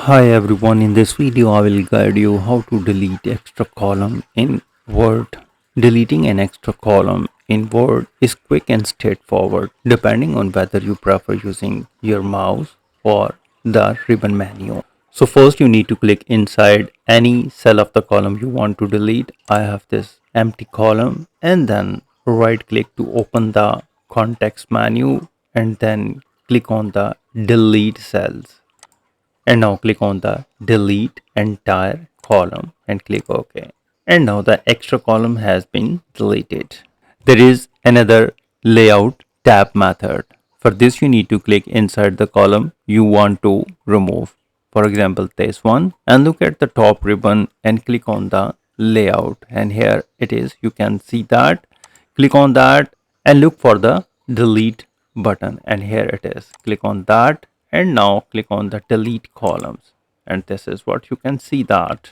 Hi everyone, in this video I will guide you how to delete extra column in Word. Deleting an extra column in Word is quick and straightforward depending on whether you prefer using your mouse or the ribbon menu. So first you need to click inside any cell of the column you want to delete. I have this empty column and then right click to open the context menu and then click on the delete cells. And now click on the delete entire column and click OK. And now the extra column has been deleted. There is another layout tab method. For this you need to click inside the column you want to remove. For example this one, and look at the top ribbon and click on the layout, and here it is. You can see that. Click on that and look for the delete button, and here it is. Click on that and now click on the delete columns, and this is what you can see that.